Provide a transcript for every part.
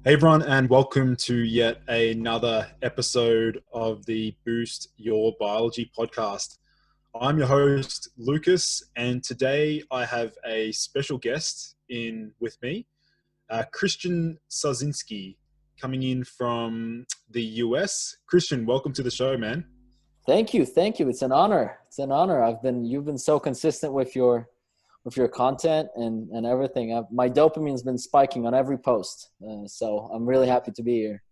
Hey everyone, and welcome to yet another episode of the Boost Your Biology podcast. I'm your host, Lucas, and today I have a special guest in with me, Krystian Sarzynski, coming in from the US. Krystian, welcome to the show, man. Thank you. Thank you. It's an honor. It's an honor. You've been so consistent with your content and everything. My dopamine's been spiking on every post. So I'm really happy to be here.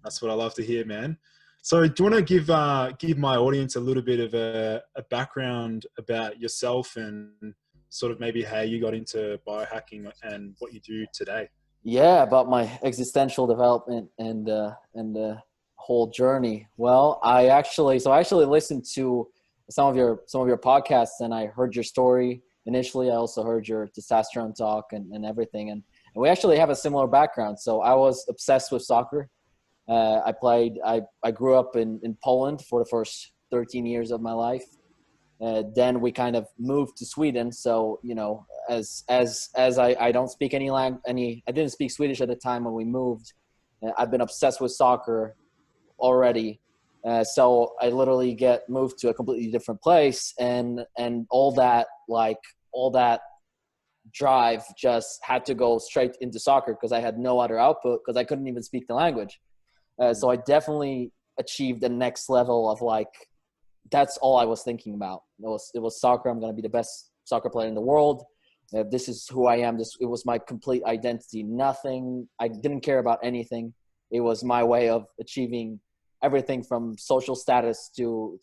That's what I love to hear, man. So, do you want to give my audience a little bit of a background about yourself and sort of maybe how you got into biohacking and what you do today? Yeah, about my existential development and the whole journey. Well, I actually listened to some of your podcasts, and I heard your story initially. I also heard your testosterone talk and everything, and we actually have a similar background. So I was obsessed with soccer. I grew up in Poland for the first 13 years of my life. Then we kind of moved to Sweden. So, as I don't speak I didn't speak Swedish at the time when we moved. I've been obsessed with soccer already. So I literally get moved to a completely different place, and all that drive just had to go straight into soccer because I had no other output because I couldn't even speak the language. So I definitely achieved the next level of that's all I was thinking about. It was soccer. I'm going to be the best soccer player in the world. This is who I am. It was my complete identity. I didn't care about anything. It was my way of achieving everything from social status to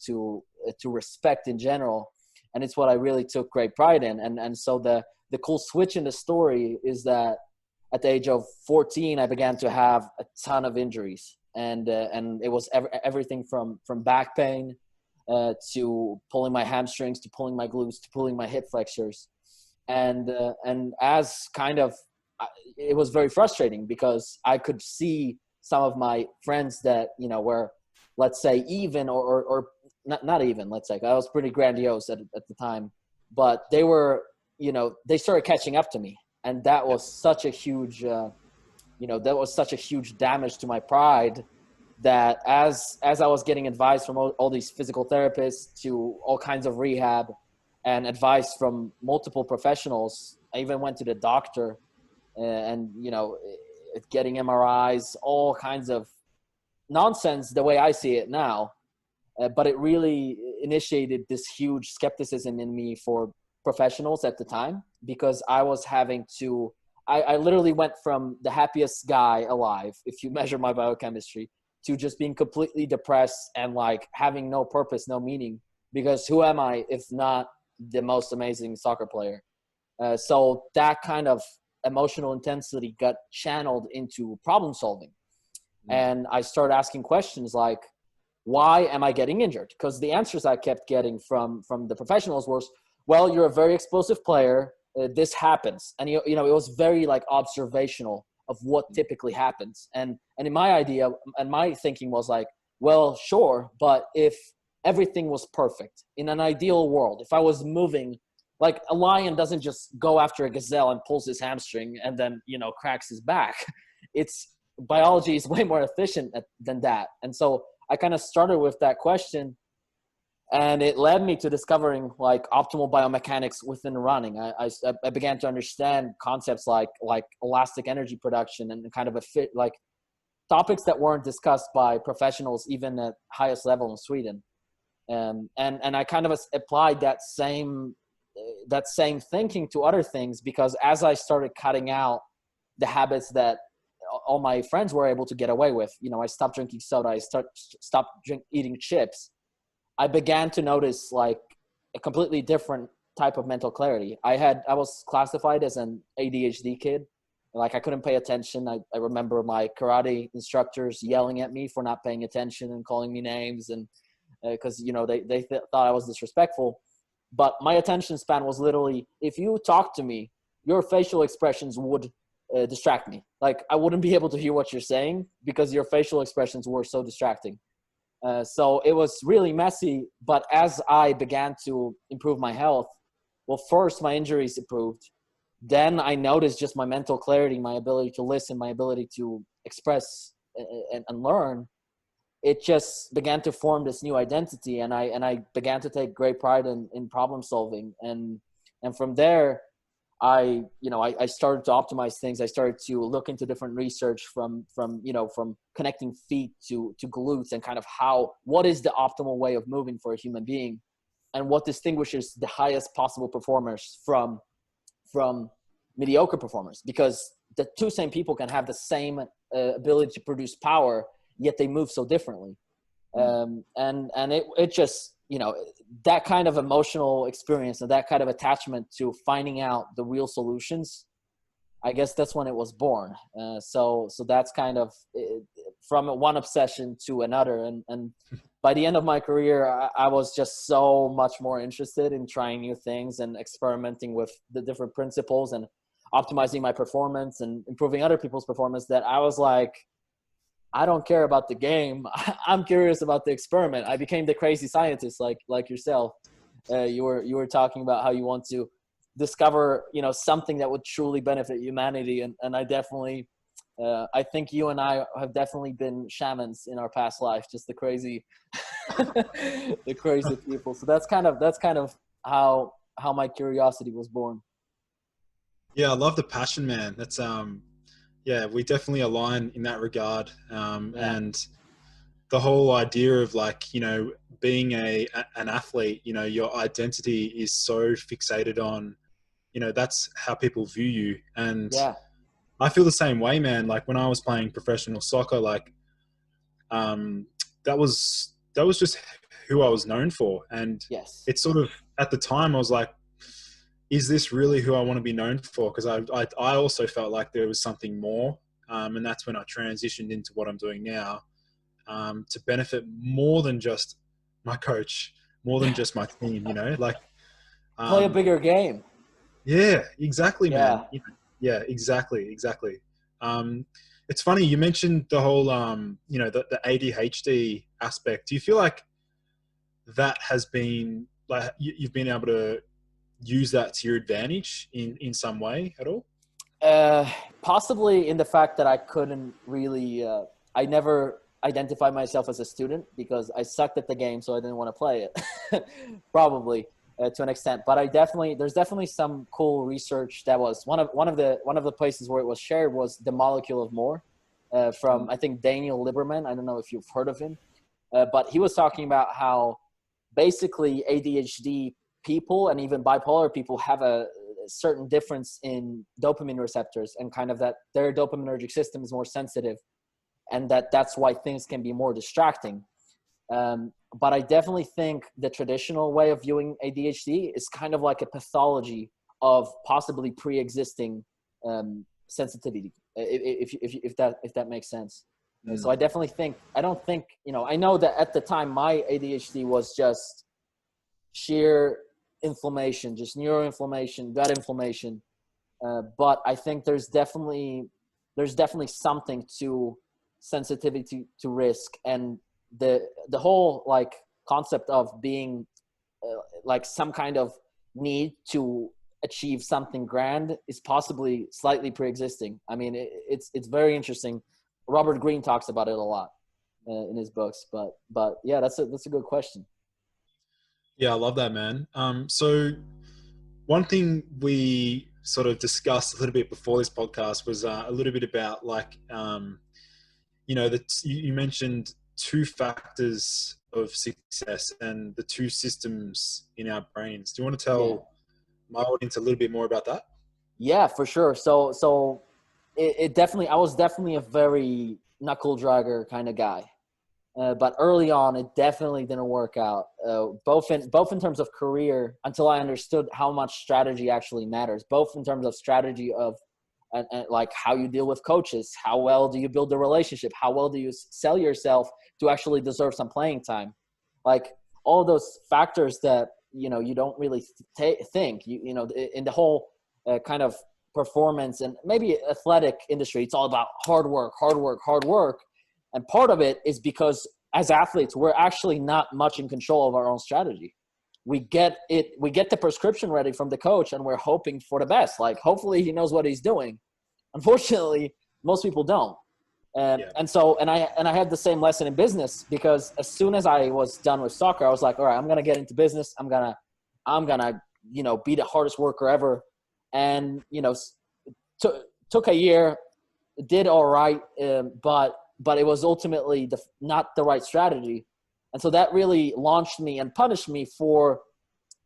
respect in general. And it's what I really took great pride in. And so the cool switch in the story is that at the age of 14, I began to have a ton of injuries. And it was everything from back pain to pulling my hamstrings, to pulling my glutes, to pulling my hip flexors. And as kind of, it was very frustrating because I could see some of my friends that, were, let's say, even or not even, let's say, I was pretty grandiose at the time, but they were, they started catching up to me. And that was such a huge, damage to my pride that as I was getting advice from all these physical therapists to all kinds of rehab and advice from multiple professionals, I even went to the doctor and getting MRIs, all kinds of nonsense the way I see it now. But it really initiated this huge skepticism in me for professionals at the time, because I was having to, I literally went from the happiest guy alive, if you measure my biochemistry, to just being completely depressed and having no purpose, no meaning, because who am I if not the most amazing soccer player? So that kind of emotional intensity got channeled into problem solving. And I started asking questions like, why am I getting injured? Because the answers I kept getting from the professionals was, well, you're a very explosive player. This happens. And, it was very observational of what typically happens. And in my idea and my thinking was well, sure. But if everything was perfect in an ideal world, if I was moving, like a lion doesn't just go after a gazelle and pulls his hamstring and then, cracks his back. Biology is way more efficient than that. And so I kind of started with that question, and it led me to discovering optimal biomechanics within running. I began to understand concepts like elastic energy production and kind of topics that weren't discussed by professionals even at highest level in Sweden. And I kind of applied that same thinking to other things, because as I started cutting out the habits that all my friends were able to get away with, I stopped drinking soda, I stopped eating chips. I began to notice a completely different type of mental clarity. I was classified as an ADHD kid. I couldn't pay attention. I remember my karate instructors yelling at me for not paying attention and calling me names, and because they thought I was disrespectful. But my attention span was literally, if you talk to me, your facial expressions would distract me. I wouldn't be able to hear what you're saying because your facial expressions were so distracting. So it was really messy. But as I began to improve my health, well, first my injuries improved. then I noticed just my mental clarity, my ability to listen, my ability to express and learn. It just began to form this new identity, and I began to take great pride in problem solving, and from there, I started to optimize things. I started to look into different research from connecting feet to glutes, and kind of what is the optimal way of moving for a human being, and what distinguishes the highest possible performers from mediocre performers, because the two same people can have the same ability to produce power, yet they move so differently. And it just, that kind of emotional experience and that kind of attachment to finding out the real solutions, I guess that's when it was born. So that's kind of from one obsession to another. And by the end of my career, I was just so much more interested in trying new things and experimenting with the different principles and optimizing my performance and improving other people's performance, that I was like, I don't care about the game. I'm curious about the experiment. I became the crazy scientist like yourself. You were talking about how you want to discover, something that would truly benefit humanity. And I definitely, I think you and I have definitely been shamans in our past life, just the crazy, the crazy people. So that's kind of how my curiosity was born. Yeah, I love the passion, man. That's yeah, we definitely align in that regard. And the whole idea of being an athlete, your identity is so fixated on, that's how people view you. And I feel the same way, man. Like when I was playing professional soccer, that was just who I was known for. And it's sort of, at the time I was like, is this really who I want to be known for? Because I also felt like there was something more. And that's when I transitioned into what I'm doing now, to benefit more than just my coach, more than just my team, play a bigger game. Yeah, exactly, man. Yeah, exactly. It's funny, you mentioned the whole, the ADHD aspect. Do you feel like that has been, like, you've been able to use that to your advantage in some way at all? Possibly in the fact that I couldn't really, I never identified myself as a student because I sucked at the game, so I didn't want to play it. Probably to an extent, but there's definitely some cool research that was one of the places where it was shared was the molecule of more, from I think Daniel Lieberman. I don't know if you've heard of him, but he was talking about how basically ADHD people and even bipolar people have a certain difference in dopamine receptors, and kind of that their dopaminergic system is more sensitive, and that's why things can be more distracting. But I definitely think the traditional way of viewing ADHD is kind of like a pathology of possibly pre-existing sensitivity, if that makes sense. So I definitely think, I know that at the time my ADHD was just sheer inflammation, just neuroinflammation, gut inflammation. But I think there's definitely something to sensitivity to risk, and the whole concept of being some kind of need to achieve something grand is possibly slightly pre-existing. I mean, it's very interesting. Robert Greene talks about it a lot in his books, but yeah, that's a good question. Yeah, I love that, man. So one thing we sort of discussed a little bit before this podcast was a little bit about you mentioned two factors of success and the two systems in our brains. Do you want to tell my audience a little bit more about that? Yeah, for sure. So it definitely, I was definitely a very knuckle dragger kind of guy. But early on, it definitely didn't work out, both in terms of career, until I understood how much strategy actually matters, both in terms of strategy of and how you deal with coaches, how well do you build the relationship, how well do you sell yourself to actually deserve some playing time, all those factors that you don't really think in the whole kind of performance and maybe athletic industry. It's all about hard work. And part of it is because as athletes, we're actually not much in control of our own strategy. we get the prescription ready from the coach, and we're hoping for the best. Like, hopefully he knows what he's doing. Unfortunately, most people don't. And I had the same lesson in business, because as soon as I was done with soccer, I was like, all right, I'm going to get into business. I'm going to, be the hardest worker ever. And, took a year, did all right. But it was ultimately not the right strategy. And so that really launched me and punished me for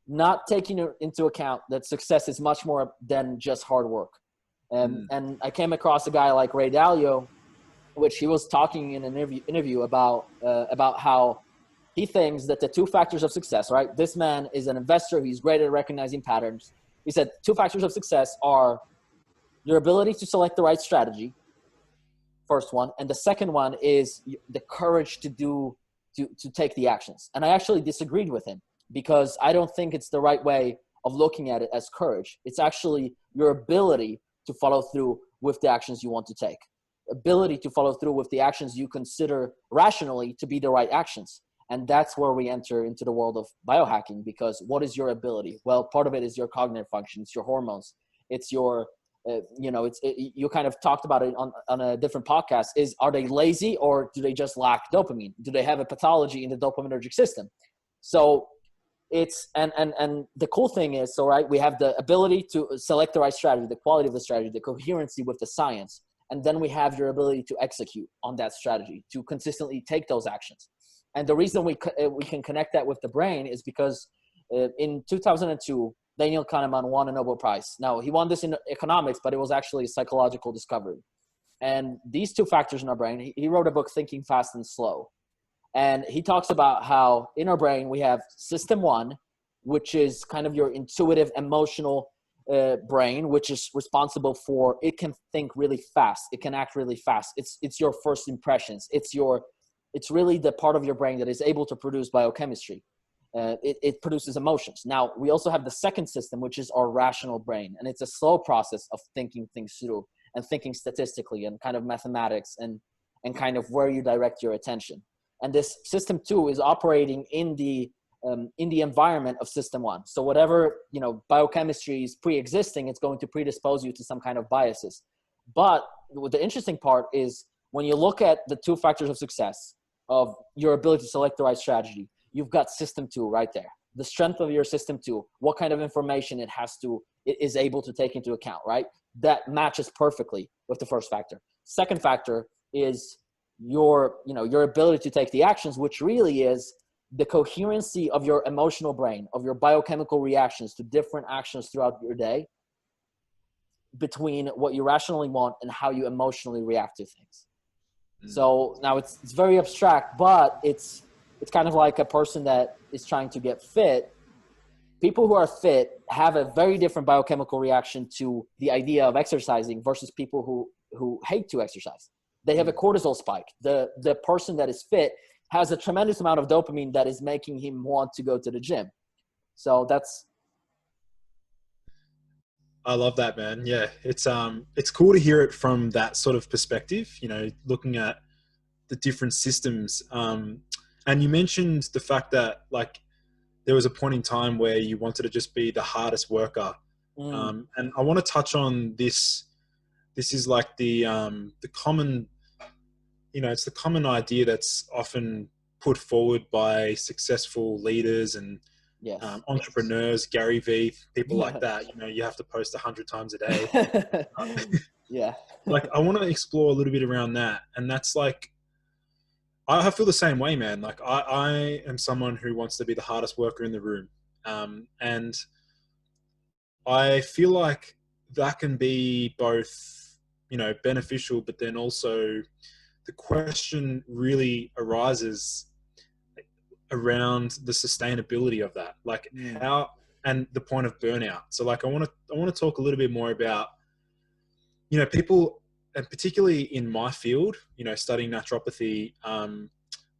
not taking into account that success is much more than just hard work. And I came across a guy like Ray Dalio, which he was talking in an interview about how he thinks that the 2 factors of success, right? This man is an investor. He's great at recognizing patterns. He said 2 factors of success are your ability to select the right strategy, first one. And the second one is the courage to take the actions. And I actually disagreed with him, because I don't think it's the right way of looking at it as courage. It's actually your ability to follow through with the actions you want to take. Ability to follow through with the actions you consider rationally to be the right actions. And that's where we enter into the world of biohacking, because what is your ability? Well, part of it is your cognitive function. It's your hormones. It's your, you kind of talked about it on a different podcast, are they lazy, or do they just lack dopamine? Do they have a pathology in the dopaminergic system? So it's, and the cool thing is, so right, we have the ability to select the right strategy, the quality of the strategy, the coherency with the science. And then we have your ability to execute on that strategy, to consistently take those actions. And the reason we can connect that with the brain is because in 2002, Daniel Kahneman won a Nobel Prize. Now, he won this in economics, but it was actually a psychological discovery. And these 2 factors in our brain, he wrote a book, Thinking Fast and Slow. And he talks about how in our brain, we have system 1, which is kind of your intuitive, emotional brain, which is responsible for, it can think really fast. It can act really fast. It's your first impressions. It's really the part of your brain that is able to produce biochemistry. It produces emotions. Now, we also have the second system, which is our rational brain. And it's a slow process of thinking things through and thinking statistically and kind of mathematics and kind of where you direct your attention. And this system 2 is operating in the environment of system 1. So whatever, biochemistry is pre-existing, it's going to predispose you to some kind of biases. But the interesting part is when you look at the 2 factors of success of your ability to select the right strategy, you've got system 2 right there. The strength of your system 2, what kind of information it is able to take into account, right? That matches perfectly with the first factor. Second factor is your ability to take the actions, which really is the coherency of your emotional brain, of your biochemical reactions to different actions throughout your day, between what you rationally want and how you emotionally react to things. So now it's very abstract, but it's kind of like a person that is trying to get fit. People who are fit have a very different biochemical reaction to the idea of exercising versus people who hate to exercise. They have a cortisol spike. The person that is fit has a tremendous amount of dopamine that is making him want to go to the gym. So that's. I love that, man. Yeah. It's cool to hear it from that sort of perspective, looking at the different systems. And you mentioned the fact that like there was a point in time where you wanted to just be the hardest worker. And I want to touch on this. This is like the common, it's the common idea that's often put forward by successful leaders and entrepreneurs, Gary Vee, people like that. You have to post 100 times a day. Like I want to explore a little bit around that. And that's like, I feel the same way, man. Like I am someone who wants to be the hardest worker in the room. And I feel like that can be both, beneficial, but then also the question really arises around the sustainability of that, like how, and the point of burnout. So like, I want to talk a little bit more about, people, and particularly in my field, studying naturopathy,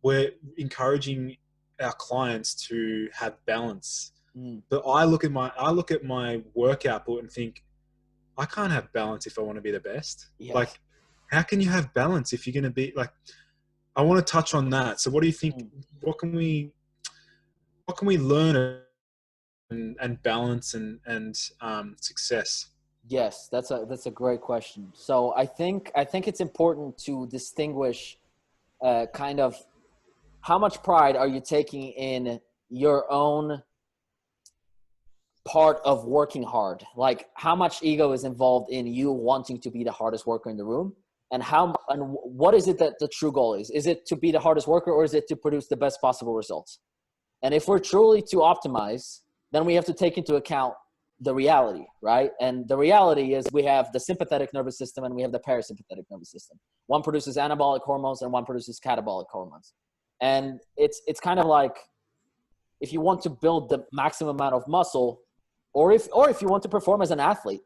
we're encouraging our clients to have balance. But I look at my work output and think, I can't have balance if I want to be the best. Like, how can you have balance if you're going to be like, I want to touch on that. So what do you think, what can we learn and balance and success? Yes, that's a great question. So I think it's important to distinguish kind of how much pride are you taking in your own part of working hard, like how much ego is involved in you wanting to be the hardest worker in the room, and what is it that the true goal is it to be the hardest worker, or is it to produce the best possible results? And if we're truly to optimize, then we have to take into account the reality, right? And the reality is we have the sympathetic nervous system and we have the parasympathetic nervous system. One produces anabolic hormones and one produces catabolic hormones. And it's kind of like, if you want to build the maximum amount of muscle, or if you want to perform as an athlete,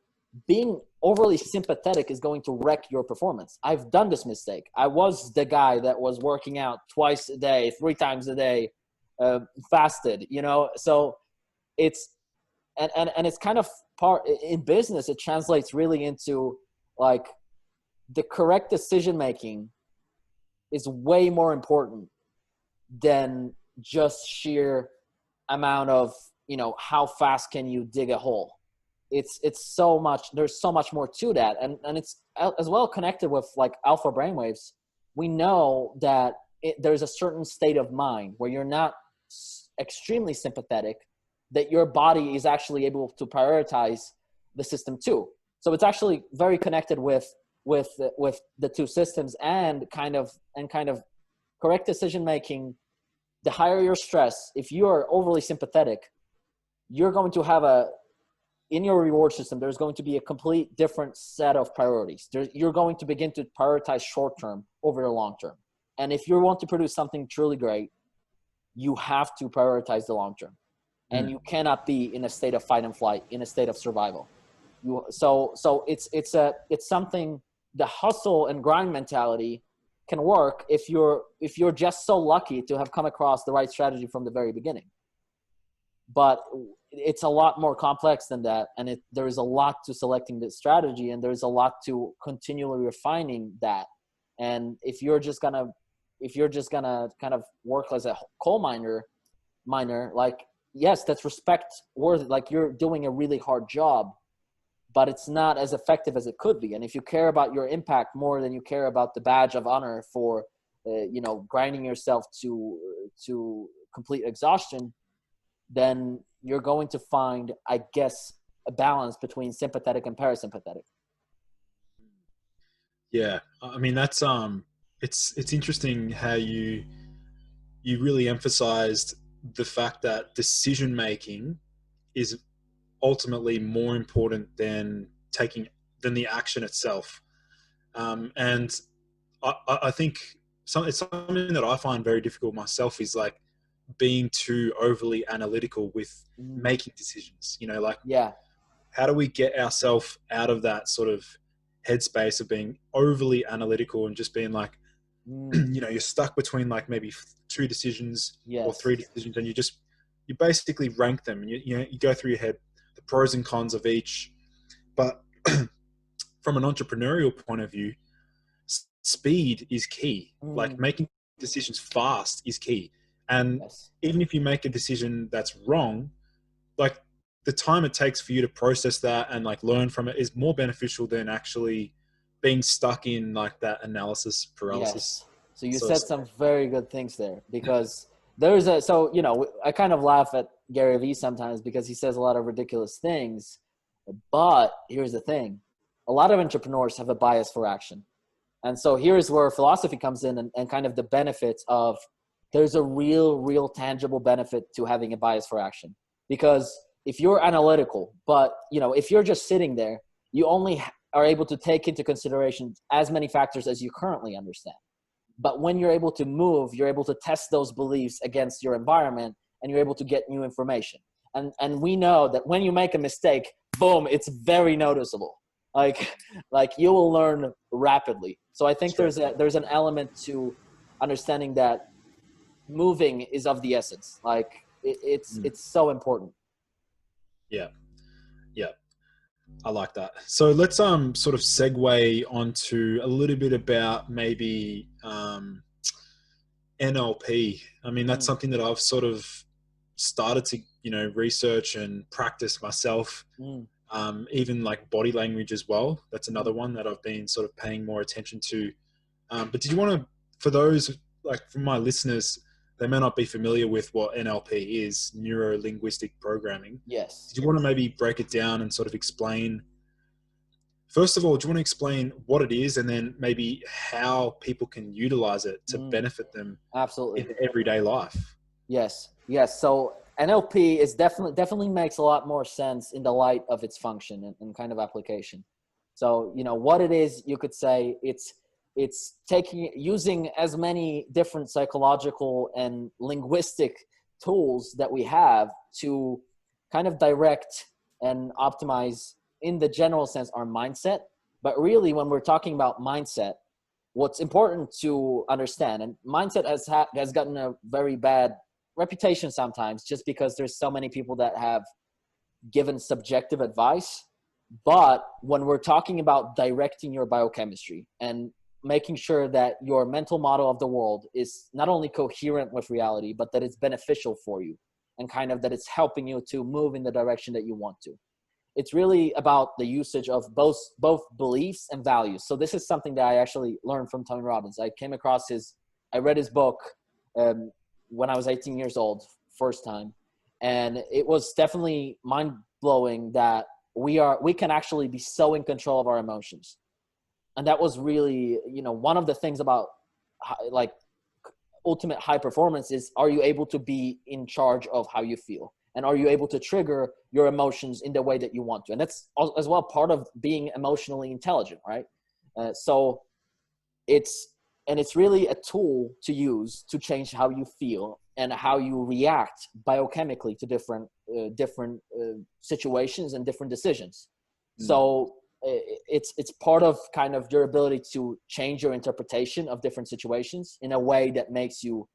being overly sympathetic is going to wreck your performance. I've done this mistake. I was the guy that was working out twice a day, 3 times a day, fasted, so it's, and it's kind of part in business. It translates really into like the correct decision making is way more important than just sheer amount of, how fast can you dig a hole. It's so much, there's so much more to that. And it's as well connected with like alpha brainwaves. We know that there's a certain state of mind where you're not extremely sympathetic, that your body is actually able to prioritize the system too. So it's actually very connected with the two systems, and kind of correct decision making. The higher your stress, if you are overly sympathetic, you're going to have in your reward system, there's going to be a complete different set of priorities. You're going to begin to prioritize short term over the long term. And if you want to produce something truly great, you have to prioritize the long term. And you cannot be in a state of fight and flight, in a state of survival. So it's something, the hustle and grind mentality can work if you're just so lucky to have come across the right strategy from the very beginning. But it's a lot more complex than that, and there is a lot to selecting the strategy, and there's a lot to continually refining that. And if you're just gonna kind of work as a coal miner, like, yes, that's respect worthy. Like, you're doing a really hard job, but it's not as effective as it could be. And if you care about your impact more than you care about the badge of honor for, grinding yourself to complete exhaustion, then you're going to find, I guess, a balance between sympathetic and parasympathetic. Yeah, I mean, that's it's interesting how you really emphasized the fact that decision making is ultimately more important than the action itself. And I think it's something that I find very difficult myself, is like being too overly analytical with making decisions. Yeah. How do we get ourselves out of that sort of headspace of being overly analytical and just being like, you're stuck between like maybe 2 decisions or 3 decisions, and you basically rank them, and you go through your head the pros and cons of each. But from an entrepreneurial point of view, speed is key. Like, making decisions fast is key. And even if you make a decision that's wrong, like, the time it takes for you to process that and like learn from it is more beneficial than actually being stuck in like that analysis paralysis. Yes. So you said some very good things there, because I kind of laugh at Gary Vee sometimes because he says a lot of ridiculous things, but here's the thing. A lot of entrepreneurs have a bias for action. And so here's where philosophy comes in, and kind of the benefits of, there's a real tangible benefit to having a bias for action. Because if you're analytical, but if you're just sitting there, you only are able to take into consideration as many factors as you currently understand. But when you're able to move, you're able to test those beliefs against your environment, and you're able to get new information. And we know that when you make a mistake, boom, it's very noticeable. Like you will learn rapidly. So I think there's an element to understanding that moving is of the essence. Like, it's so important. Yeah. I like that. So let's sort of segue onto a little bit about maybe NLP. I mean, that's something that I've sort of started to, research and practice myself. Even like body language as well. That's another one that I've been sort of paying more attention to. But did you want to, for those, like from my listeners, they may not be familiar with what NLP is, neuro-linguistic programming. Yes. Did you want to maybe break it down and sort of explain, first of all, do you want to explain what it is and then maybe how people can utilize it to benefit them absolutely in everyday life? Yes. So NLP is definitely makes a lot more sense in the light of its function and kind of application. So, what it is, you could say it's using as many different psychological and linguistic tools that we have to kind of direct and optimize, in the general sense, our mindset. But really, when we're talking about mindset, what's important to understand, and mindset has gotten a very bad reputation sometimes, just because there's so many people that have given subjective advice. But when we're talking about directing your biochemistry and making sure that your mental model of the world is not only coherent with reality, but that it's beneficial for you and kind of that it's helping you to move in the direction that you want to. It's really about the usage of both beliefs and values. So this is something that I actually learned from Tony Robbins. I read his book when I was 18 years old, first time. And it was definitely mind blowing that we can actually be so in control of our emotions. And that was really, one of the things about like ultimate high performance is, are you able to be in charge of how you feel? And are you able to trigger your emotions in the way that you want to? And that's as well part of being emotionally intelligent, right? So it's really a tool to use to change how you feel and how you react biochemically to different situations and different decisions. So it's part of kind of your ability to change your interpretation of different situations in a way that makes you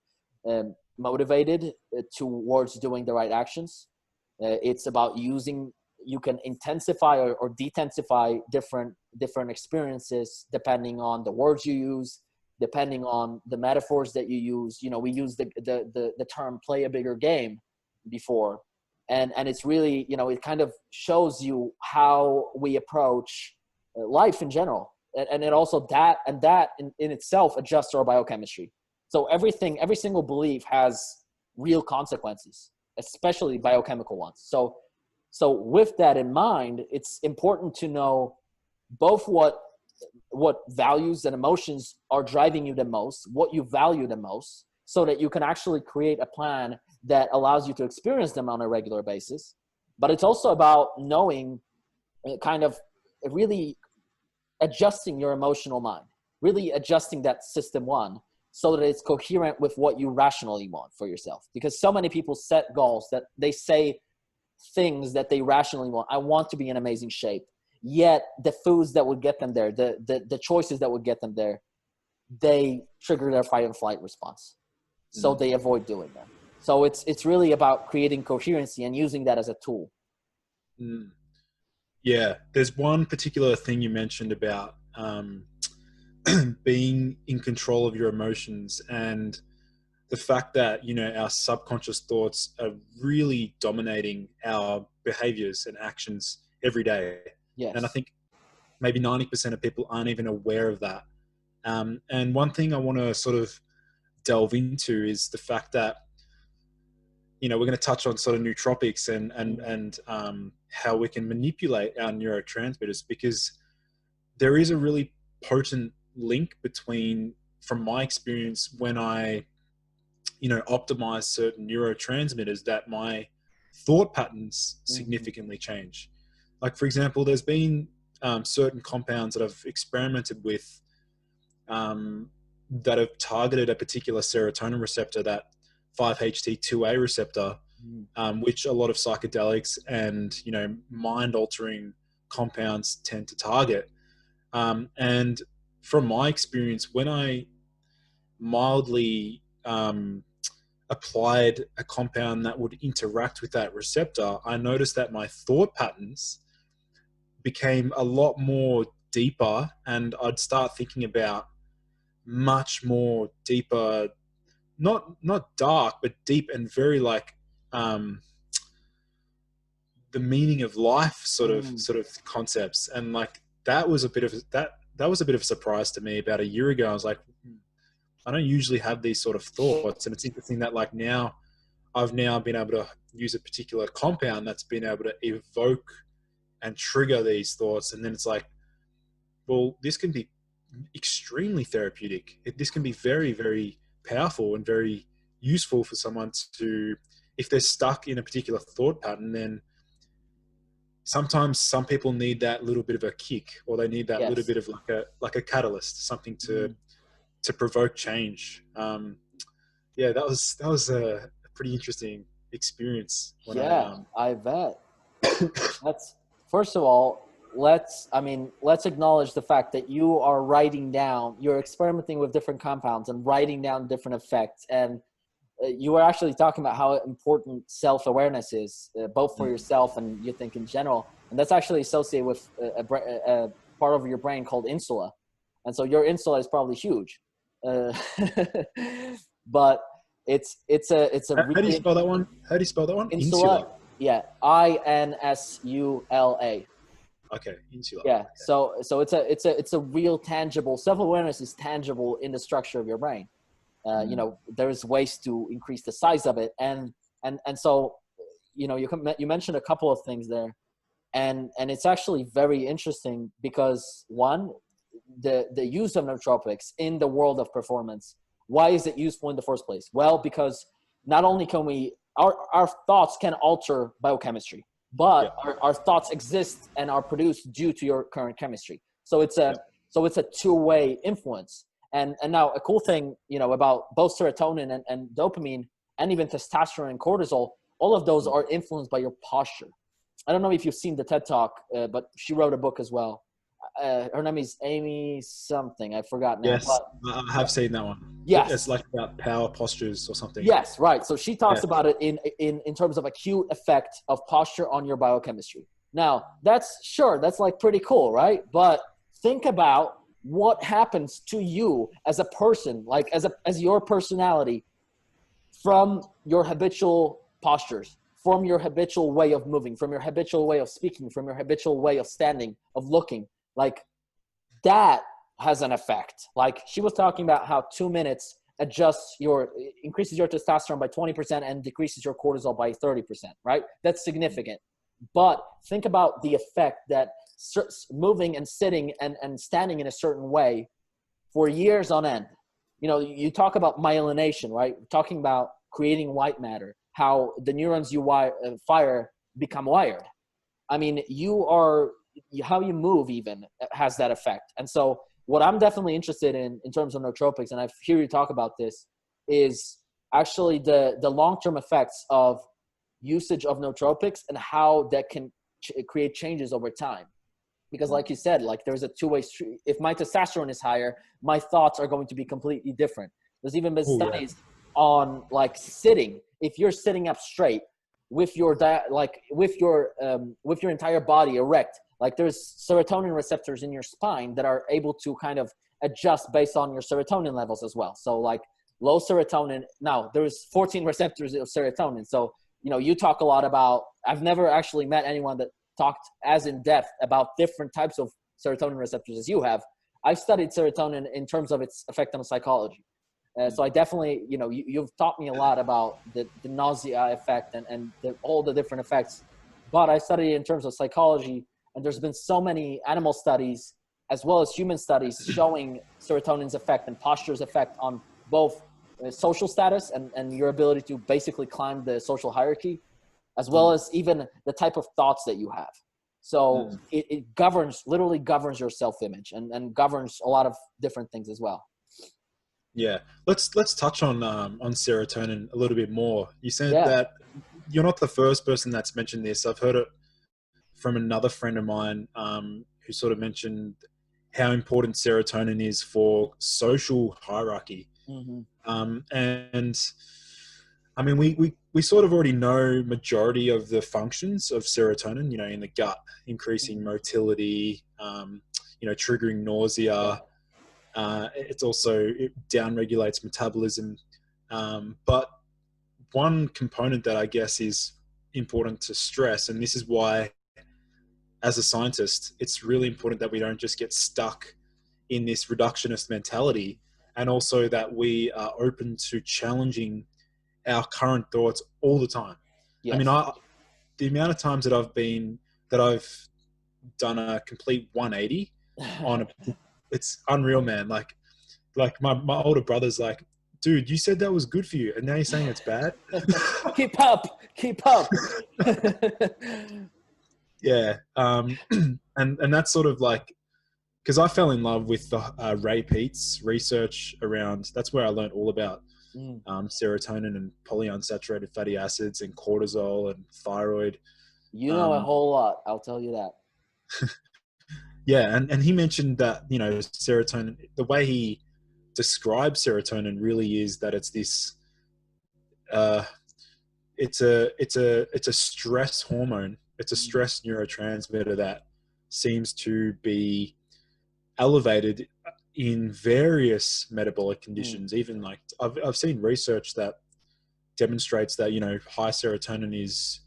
motivated towards doing the right actions. It's about you can intensify or detensify different experiences depending on the words you use, depending on the metaphors that you use. We use the term play a bigger game before. And it's really, it kind of shows you how we approach life in general. And it also that in itself adjusts our biochemistry. So every single belief has real consequences, especially biochemical ones. So with that in mind, it's important to know both what values and emotions are driving you the most, what you value the most, so that you can actually create a plan that allows you to experience them on a regular basis. But it's also about knowing, kind of really adjusting your emotional mind, really adjusting that system one, so that it's coherent with what you rationally want for yourself. Because so many people set goals that they say things that they rationally want. I want to be in amazing shape. Yet the foods that would get them there, the choices that would get them there, they trigger their fight and flight response. So they avoid doing them. So it's really about creating coherency and using that as a tool. Yeah, there's one particular thing you mentioned about being in control of your emotions, and the fact that, our subconscious thoughts are really dominating our behaviors and actions every day. Yes. And I think maybe 90% of people aren't even aware of that. And one thing I want to sort of delve into is the fact that, we're going to touch on sort of nootropics and how we can manipulate our neurotransmitters, because there is a really potent link between, from my experience, when I, optimize certain neurotransmitters, that my thought patterns significantly change. Like, for example, there's been certain compounds that I've experimented with that have targeted a particular serotonin receptor, that 5-HT2A receptor, which a lot of psychedelics and, mind-altering compounds tend to target. And from my experience, when I mildly applied a compound that would interact with that receptor, I noticed that my thought patterns became a lot more deeper, and I'd start thinking about much more deeper, not dark, but deep and very the meaning of life sort of concepts. And like, that was a bit of a surprise to me about a year ago. I was like, I don't usually have these sort of thoughts. And it's interesting that like now I've now been able to use a particular compound that's been able to evoke and trigger these thoughts. And then it's like, well, this can be extremely therapeutic. This can be very, very powerful and very useful for someone to, if they're stuck in a particular thought pattern, then sometimes some people need that little bit of a kick, or they need that little bit of like a catalyst, something to provoke change. That was a pretty interesting experience. I bet. That's, first of all, let's acknowledge the fact that you are writing down, you're experimenting with different compounds and writing down different effects. And you were actually talking about how important self-awareness is, both for yourself and you think in general. And that's actually associated with a part of your brain called insula. And so your insula is probably huge. But it's a how do you spell that one? Insula. Yeah. INSULA. Okay. Insula. Yeah. Okay. So it's a real tangible, self-awareness is tangible in the structure of your brain. There's ways to increase the size of it. And so, you mentioned a couple of things there, and it's actually very interesting because, one, the use of nootropics in the world of performance. Why is it useful in the first place? Well, because not only can our thoughts can alter biochemistry, but our thoughts exist and are produced due to your current chemistry. So it's a two-way influence. And now a cool thing, about both serotonin and dopamine, and even testosterone and cortisol, all of those are influenced by your posture. I don't know if you've seen the TED Talk, but she wrote a book as well. Her name is Amy something. I forgot now. Yes, I have seen that one. Yes. It's like about power postures or something. Yes, right. So she talks about it in terms of acute effect of posture on your biochemistry. Now, that's like pretty cool, right? But think about what happens to you as a person, like as your personality, from your habitual postures, from your habitual way of moving, from your habitual way of speaking, from your habitual way of standing, of looking. Like, that has an effect. Like, she was talking about how 2 minutes increases your testosterone by 20% and decreases your cortisol by 30%, right? That's significant. But think about the effect that moving and sitting and standing in a certain way for years on end. You talk about myelination, right? Talking about creating white matter, how the neurons you fire become wired. I mean, how you move even has that effect. And so what I'm definitely interested in terms of nootropics, and I hear you talk about this, is actually the long-term effects of usage of nootropics and how that can create changes over time. Because like you said, like, there's a two-way street. If my testosterone is higher, my thoughts are going to be completely different. There's even been studies on like sitting. If you're sitting up straight with your entire body erect, like, there's serotonin receptors in your spine that are able to kind of adjust based on your serotonin levels as well. So like low serotonin, now there's 14 receptors of serotonin. So, you talk a lot about, I've never actually met anyone that talked as in depth about different types of serotonin receptors as you have. I've studied serotonin in terms of its effect on psychology. So I definitely, you've taught me a lot about the nausea effect and all the different effects, but I studied it in terms of psychology. And there's been so many animal studies as well as human studies showing serotonin's effect and posture's effect on both social status and your ability to basically climb the social hierarchy, as well as even the type of thoughts that you have. So it literally governs your self-image and governs a lot of different things as well. Yeah. Let's touch on serotonin a little bit more. You said that you're not the first person that's mentioned this. I've heard it from another friend of mine who sort of mentioned how important serotonin is for social hierarchy. And I mean, we sort of already know majority of the functions of serotonin, in the gut, increasing motility, triggering nausea. It down regulates metabolism. But one component that I guess is important to stress, and this is why, as a scientist, it's really important that we don't just get stuck in this reductionist mentality, and also that we are open to challenging our current thoughts all the time. Yes. I mean, the amount of times that I've done a complete 180 it's unreal, man. Like my older brother's like, dude, you said that was good for you, and now you're saying it's bad. Keep up. Yeah. And that's sort of like, because I fell in love with the Ray Peat's research around, that's where I learned all about serotonin and polyunsaturated fatty acids and cortisol and thyroid. You know a whole lot, I'll tell you that. Yeah, and he mentioned that, serotonin, the way he describes serotonin really is that it's this, it's a stress hormone. It's a stress neurotransmitter that seems to be elevated in various metabolic conditions. Even like I've seen research that demonstrates that high serotonin is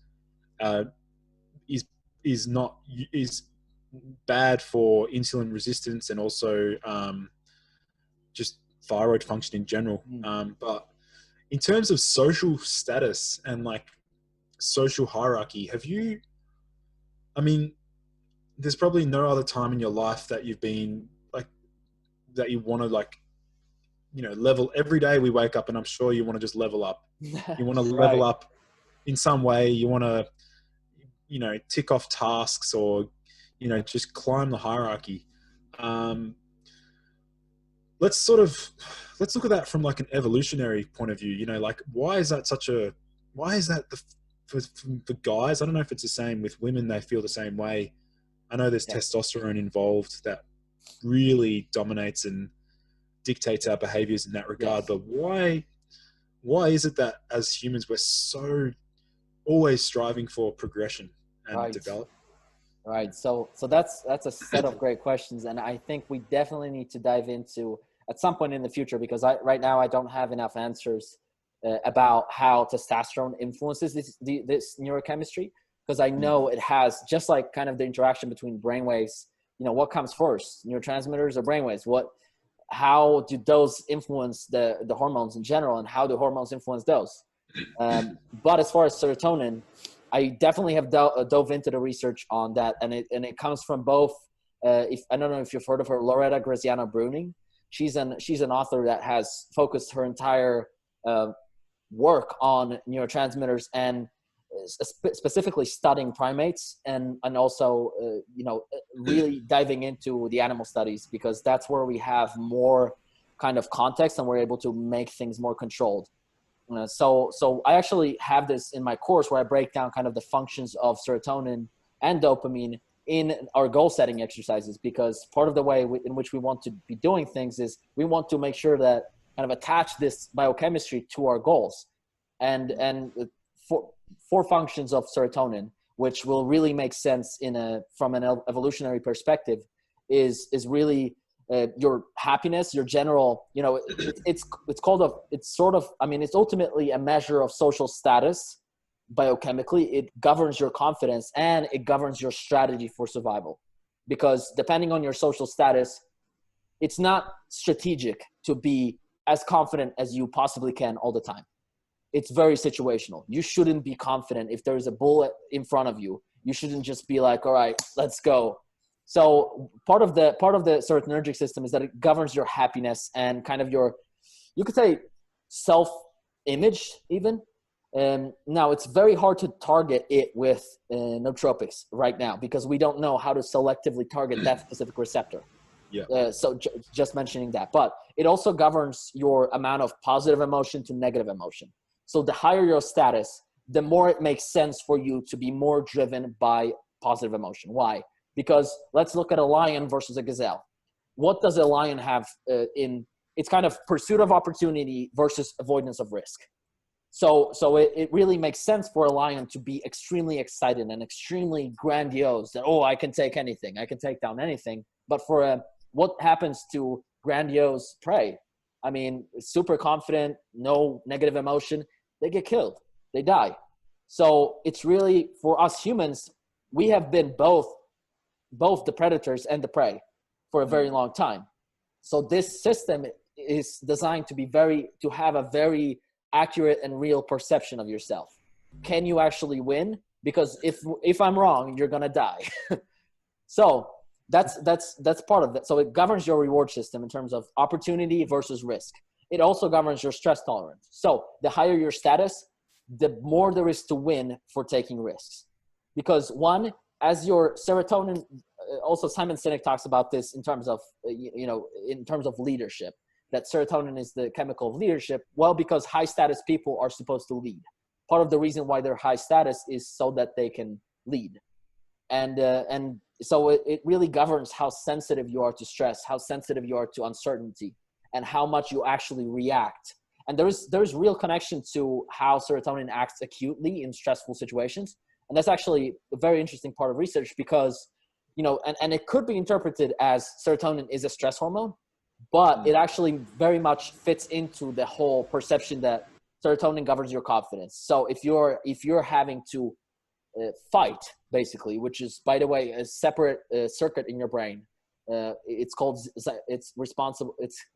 bad for insulin resistance and also just thyroid function in general. But in terms of social status and like social hierarchy, there's probably no other time in your life that you've been like, that you want to like, level. Every day we wake up and I'm sure you want to just level up. You want to level up in some way. You want to, tick off tasks or, just climb the hierarchy. Let's look at that from like an evolutionary point of view. Like why is that for guys? I don't know if it's the same with women. They feel the same way. I know there's testosterone involved that really dominates and dictates our behaviors in that regard. But why is it that as humans we're so always striving for progression and development? Right. So that's a set of great questions, and I think we definitely need to dive into at some point in the future, because right now I don't have enough answers about how testosterone influences this neurochemistry, because I know it has, just like kind of the interaction between brainwaves. What comes first, neurotransmitters or brainwaves? How do those influence the hormones in general, and how do hormones influence those? But as far as serotonin, I definitely have dove into the research on that, and it comes from both. I don't know if you've heard of her, Loretta Graziano Bruning. She's an author that has focused her entire work on neurotransmitters and specifically studying primates and also really diving into the animal studies, because that's where we have more kind of context and we're able to make things more controlled. So I actually have this in my course where I break down kind of the functions of serotonin and dopamine in our goal setting exercises, because part of the way in which we want to be doing things is we want to make sure that kind of attach this biochemistry to our goals. And four functions of serotonin, which will really make sense from an evolutionary perspective, is really your happiness, your general, it's ultimately a measure of social status. Biochemically, it governs your confidence and it governs your strategy for survival, because depending on your social status, it's not strategic to be as confident as you possibly can all the time. It's very situational. You shouldn't be confident if there's a bullet in front of you. You shouldn't just be like, all right, let's go. So part of the serotonergic system is that it governs your happiness and kind of your, you could say, self-image even. Now it's very hard to target it with nootropics right now, because we don't know how to selectively target that specific receptor. Yeah. So just mentioning that, but it also governs your amount of positive emotion to negative emotion. So the higher your status, the more it makes sense for you to be more driven by positive emotion. Why? Because let's look at a lion versus a gazelle. What does a lion have in its kind of pursuit of opportunity versus avoidance of risk? So it really makes sense for a lion to be extremely excited and extremely grandiose that, I can take anything. I can take down anything. But what happens to grandiose prey? I mean, super confident, no negative emotion, they get killed. they die. So it's really, for us humans, we have been both the predators and the prey for a very long time. So this system is designed to have a very accurate and real perception of yourself. Can you actually win? Because if I'm wrong, you're gonna die. So that's part of that. So it governs your reward system in terms of opportunity versus risk. It also governs your stress tolerance. So the higher your status, the more there is to win for taking risks. Because one, as your serotonin, also Simon Sinek talks about this in terms of, in terms of leadership, that serotonin is the chemical of leadership. Well, because high status people are supposed to lead. Part of the reason why they're high status is so that they can lead. And so it really governs how sensitive you are to stress, how sensitive you are to uncertainty, and how much you actually react. And there's real connection to how serotonin acts acutely in stressful situations. And that's actually a very interesting part of research because, and it could be interpreted as serotonin is a stress hormone, but it actually very much fits into the whole perception that serotonin governs your confidence. So if you're having to fight, basically, which is, by the way, a separate circuit in your brain, it's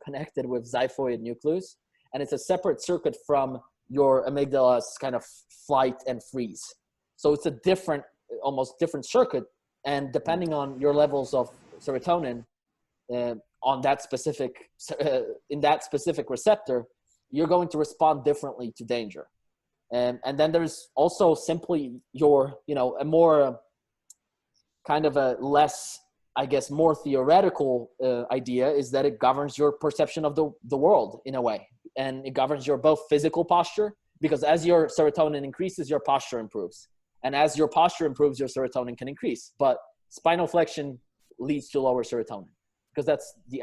connected with xiphoid nucleus, and it's a separate circuit from your amygdala's kind of flight and freeze. So it's a almost different circuit, and depending on your levels of serotonin on that specific in that specific receptor, you're going to respond differently to danger. And then there's also simply your, a more kind of a less, I guess, more theoretical idea is that it governs your perception of the world in a way. And it governs your both physical posture, because as your serotonin increases, your posture improves. And as your posture improves, your serotonin can increase. But spinal flexion leads to lower serotonin because that's the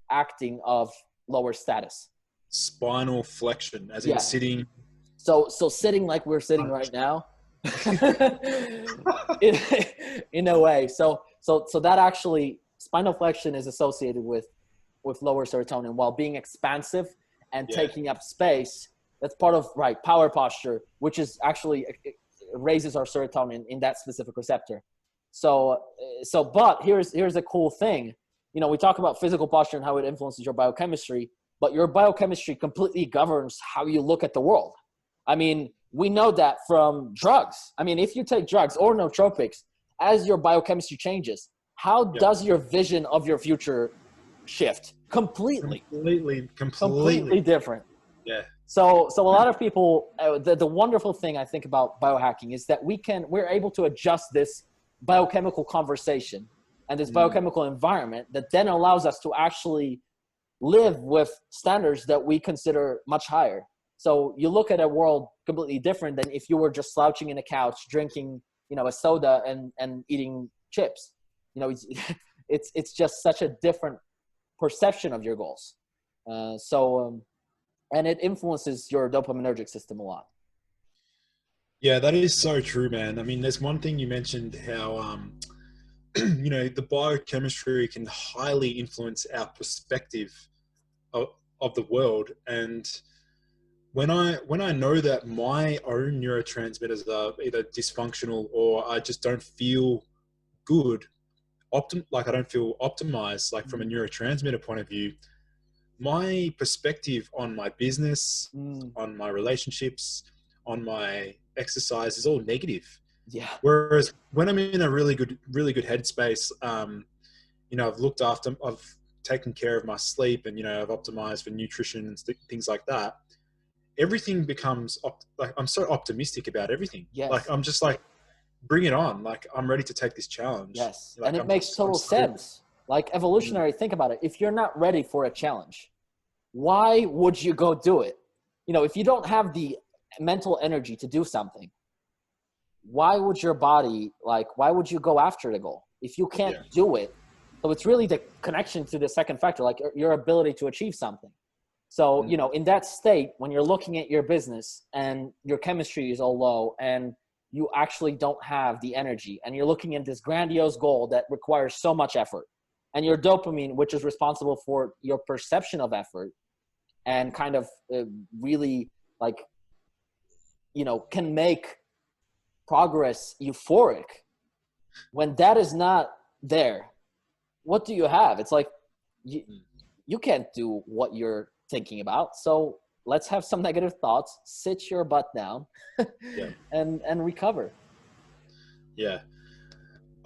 acting of lower status. Spinal flexion, as in sitting. So sitting like we're sitting right now, in a way. So that actually, spinal flexion is associated with lower serotonin, while being expansive and taking up space, that's part of power posture, which is actually raises our serotonin in that specific receptor. But here's a cool thing. We talk about physical posture and how it influences your biochemistry, but your biochemistry completely governs how you look at the world. I mean, we know that from drugs. I mean, if you take drugs or nootropics, as your biochemistry changes, how does your vision of your future shift? Completely different. Yeah. So a lot of people, the wonderful thing I think about biohacking is that we're able to adjust this biochemical conversation and this biochemical environment that then allows us to actually live with standards that we consider much higher. So you look at a world completely different than if you were just slouching in a couch, drinking, a soda and eating chips. It's just such a different perception of your goals. And it influences your dopaminergic system a lot. Yeah, that is so true, man. I mean, there's one thing you mentioned, how, the biochemistry can highly influence our perspective of the world. And when I know that my own neurotransmitters are either dysfunctional or I just don't feel good, I don't feel optimized, from a neurotransmitter point of view, my perspective on my business, on my relationships, on my exercise is all negative. Yeah. Whereas when I'm in a really good headspace, I've taken care of my sleep and, I've optimized for nutrition and things like that. Everything becomes I'm so optimistic about everything. Yes. I'm just bring it on. I'm ready to take this challenge. Yes. And it makes total sense. Evolutionary, think about it. If you're not ready for a challenge, why would you go do it? If you don't have the mental energy to do something, why would your body, why would you go after the goal if you can't do it? So it's really the connection to the second factor, your ability to achieve something. So, in that state, when you're looking at your business and your chemistry is all low and you actually don't have the energy and you're looking at this grandiose goal that requires so much effort, and your dopamine, which is responsible for your perception of effort and kind of really can make progress euphoric. When that is not there, what do you have? It's like you can't do what you're thinking about. So let's have some negative thoughts, sit your butt down and recover. Yeah.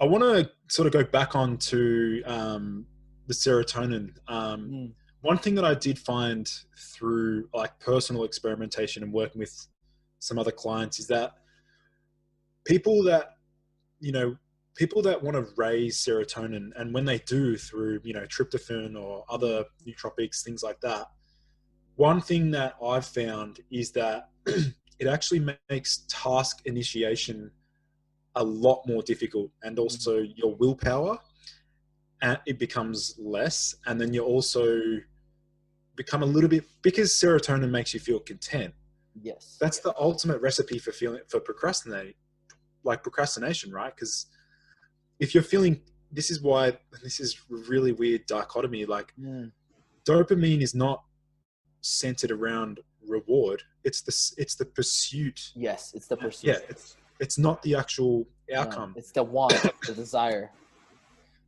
I want to sort of go back on to the serotonin. One thing that I did find through like personal experimentation and working with some other clients is that people that want to raise serotonin, and when they do through, tryptophan or other nootropics, things like that, one thing that I've found is that it actually makes task initiation a lot more difficult, and also your willpower, and it becomes less. And then you also become a little bit, because serotonin makes you feel content. Yes. That's the ultimate recipe for procrastination, right? Because if you're feeling, this is really weird dichotomy. Like dopamine is not centered around reward. It's the pursuit. Yes, it's the pursuit. Yeah, it's not the actual outcome. No, it's the want, the desire.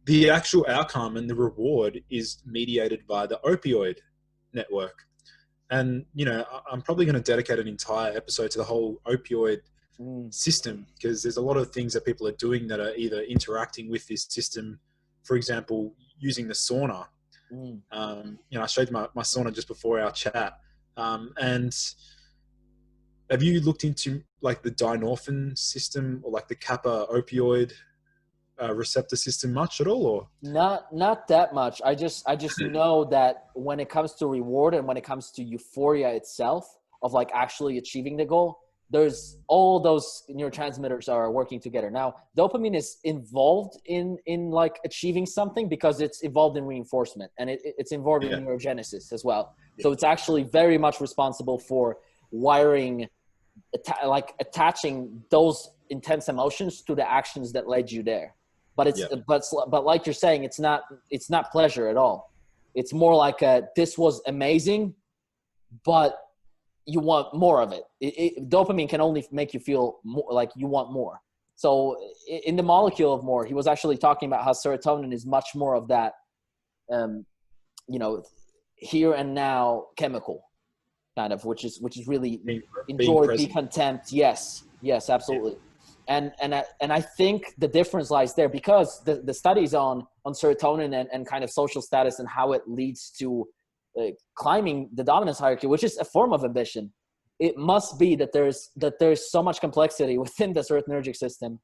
The actual outcome and the reward is mediated by the opioid network. And, I'm probably going to dedicate an entire episode to the whole opioid system, because there's a lot of things that people are doing that are either interacting with this system, for example, using the sauna. I showed you my sauna just before our chat. And have you looked into like the dynorphin system or like the kappa opioid receptor system much at all? Or not that much. I just know that when it comes to reward and when it comes to euphoria itself of like actually achieving the goal, there's all those neurotransmitters are working together. Now, dopamine is involved in like achieving something because it's involved in reinforcement, and it's involved in neurogenesis as well. So it's actually very much responsible for wiring, attaching those intense emotions to the actions that led you there. But but like you're saying, it's not pleasure at all. It's more like this was amazing, but you want more of it. Dopamine can only make you feel more, like you want more. So in the molecule of more, he was actually talking about how serotonin is much more of that, here and now chemical kind of, which is really enjoy, be content. Yes, absolutely. Yeah. And I think the difference lies there, because the studies on serotonin and kind of social status and how it leads to climbing the dominance hierarchy, which is a form of ambition. It must be that there's so much complexity within the serotonergic system,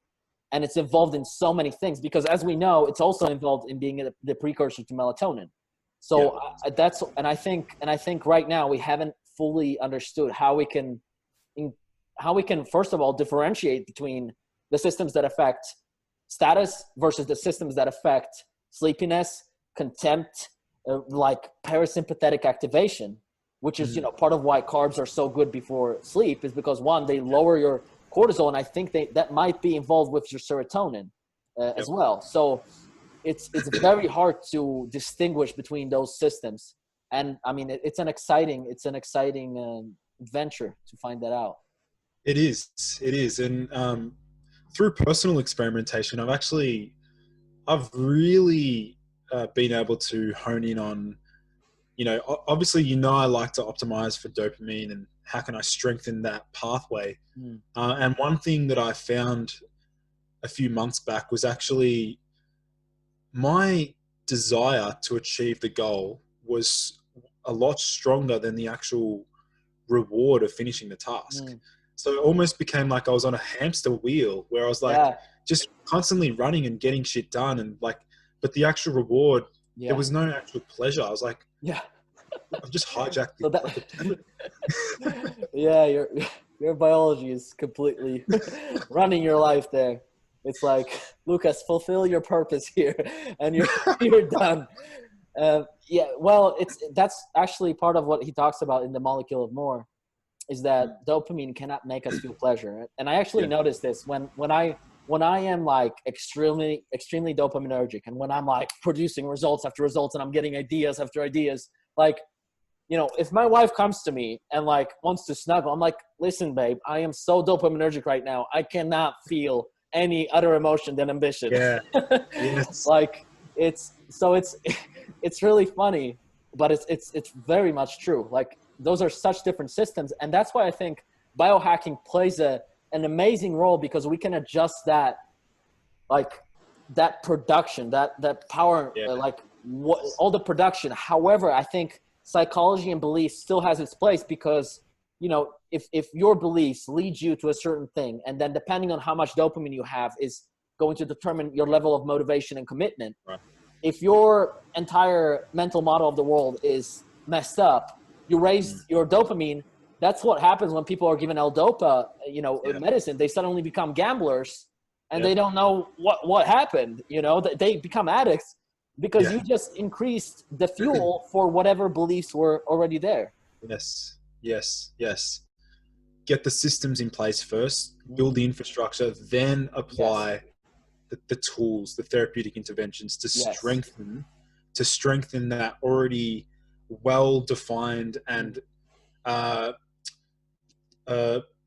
and it's involved in so many things, because as we know, it's also involved in being the precursor to melatonin. So I think right now we haven't fully understood how we can first of all differentiate between the systems that affect status versus the systems that affect sleepiness, contempt, like parasympathetic activation, which is part of why carbs are so good before sleep, is because one, they lower your cortisol, and I think that might be involved with your serotonin as well. So it's very hard to distinguish between those systems, and I mean it's an exciting adventure to find that out. It is, and through personal experimentation, I've really been able to hone in on, obviously, I like to optimize for dopamine and how can I strengthen that pathway. And one thing that I found a few months back was actually my desire to achieve the goal was a lot stronger than the actual reward of finishing the task. So it almost became like I was on a hamster wheel where I was like just constantly running and getting shit done, and like, but the actual reward, there was no actual pleasure. I was like, I've just hijacked your biology is completely running your life there. It's like, Lucas, fulfill your purpose here, and you're done. That's actually part of what he talks about in the molecule of more, is that dopamine cannot make us feel pleasure. And I actually noticed this when I am like extremely dopaminergic, and when I'm like producing results after results and I'm getting ideas after ideas, like if my wife comes to me and like wants to snuggle, I'm like, listen, babe, I am so dopaminergic right now. I cannot feel any other emotion than ambition. Yeah. Yes. Like it's really funny, but it's very much true. Like those are such different systems. And that's why I think biohacking plays an amazing role, because we can adjust that, like that production, that power, Yeah. all the production. However, I think psychology and belief still has its place, because if your beliefs lead you to a certain thing, and then depending on how much dopamine you have is going to determine your level of motivation and commitment. Right. If your entire mental model of the world is messed up, you raise your dopamine. That's what happens when people are given L-Dopa, medicine. They suddenly become gamblers, and they don't know what happened. They become addicts because you just increased the fuel for whatever beliefs were already there. Yes. Get the systems in place first, build the infrastructure, then apply the tools, the therapeutic interventions to strengthen that already well-defined and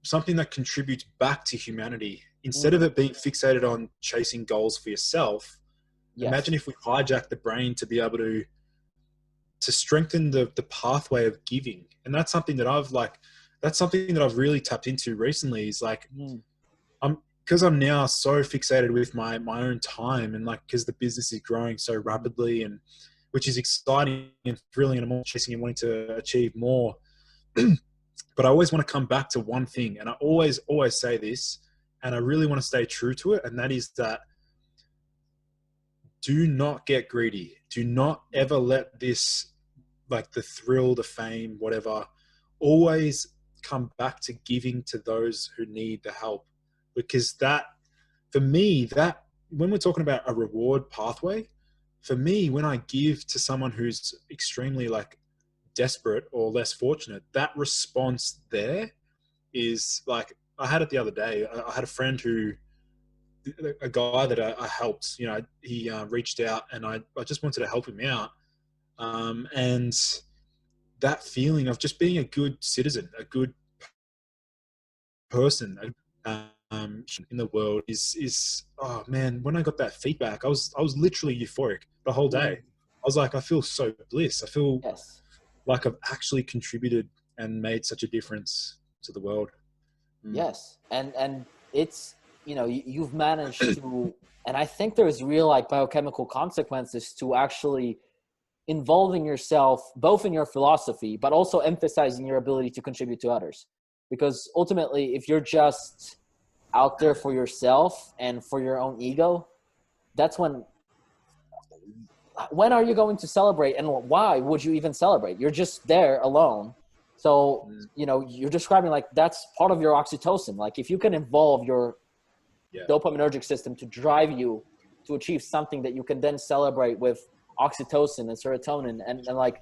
something that contributes back to humanity. Instead of it being fixated on chasing goals for yourself, imagine if we hijack the brain to be able to strengthen the pathway of giving. And that's something that I've really tapped into recently, is like, because I'm now so fixated with my own time, and like, because the business is growing so rapidly, and which is exciting and thrilling, and I'm always chasing and wanting to achieve more. But I always want to come back to one thing. And I always say this, and I really want to stay true to it. And that is that do not get greedy. Do not ever let this, like the thrill, the fame, whatever, always come back to giving to those who need the help. Because that, for me, that when we're talking about a reward pathway, for me, when I give to someone who's extremely like desperate or less fortunate, that response there is like, I had it the other day. I had a friend a guy that I helped, he reached out, and I just wanted to help him out. And that feeling of just being a good citizen, a good person in the world is oh man, when I got that feedback, I was literally euphoric the whole day. I was like, I feel so bliss. I feel like I've actually contributed and made such a difference to the world. Yes. And it's, you've managed to, and I think there's real like biochemical consequences to actually involving yourself both in your philosophy, but also emphasizing your ability to contribute to others. Because ultimately, if you're just out there for yourself and for your own ego, that's when are you going to celebrate, and why would you even celebrate? You're just there alone. So, you're describing like that's part of your oxytocin. Like if you can involve your dopaminergic system to drive you to achieve something that you can then celebrate with oxytocin and serotonin and like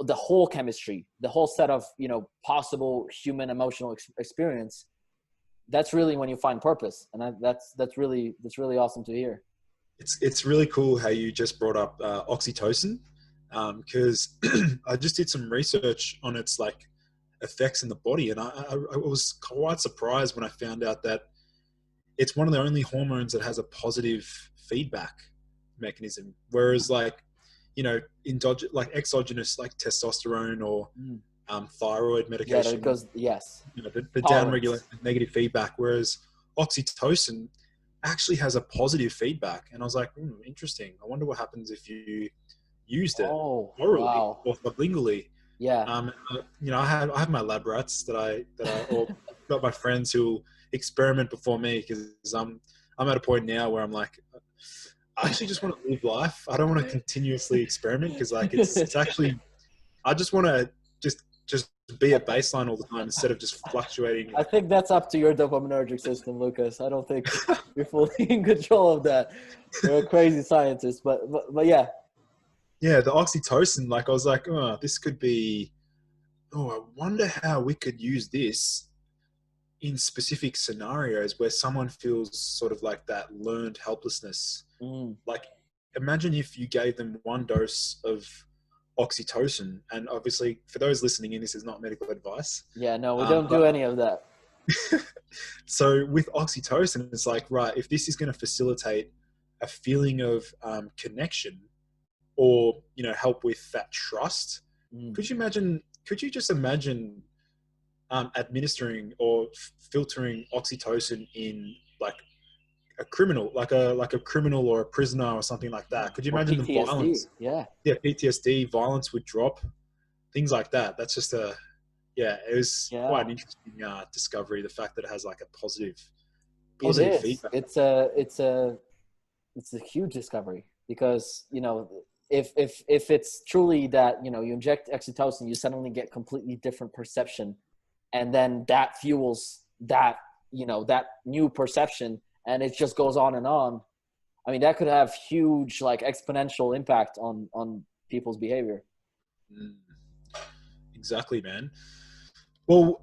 the whole chemistry, the whole set of, possible human emotional experience, that's really when you find purpose. And that's really awesome to hear. It's really cool how you just brought up oxytocin, because I just did some research on its like effects in the body, and I was quite surprised when I found out that it's one of the only hormones that has a positive feedback mechanism, whereas like like exogenous like testosterone or thyroid medication, the down-regulated negative feedback, whereas oxytocin actually has a positive feedback. And I was like, interesting. I wonder what happens if you used it orally or sublingually. I have my lab rats that I or got my friends who experiment before me, because I'm at a point now where I'm like, I actually just want to live life. I don't want to continuously experiment, because like it's actually, I just want to just be at baseline all the time instead of just fluctuating. I think that's up to your dopaminergic system, Lucas. I don't think you're fully in control of that. You're a crazy scientist, but yeah. Yeah, the oxytocin, like I was like, this could be, I wonder how we could use this in specific scenarios where someone feels sort of like that learned helplessness. Like imagine if you gave them one dose of oxytocin. And obviously, for those listening in, this is not medical advice. Yeah, no, we don't do any of that. So with oxytocin, it's like, right, if this is going to facilitate a feeling of connection, or help with that trust, could you just imagine administering or filtering oxytocin in like a criminal, like a criminal or a prisoner or something like that? Could you imagine PTSD, the violence? Yeah, PTSD, violence would drop, things like that. That's just it was quite an interesting discovery, the fact that it has like a positive feedback. It's a huge discovery, because if it's truly that you inject oxytocin, you suddenly get completely different perception, and then that fuels that that new perception, and it just goes on and on. I mean, that could have huge, like, exponential impact on people's behavior. Exactly, man. Well,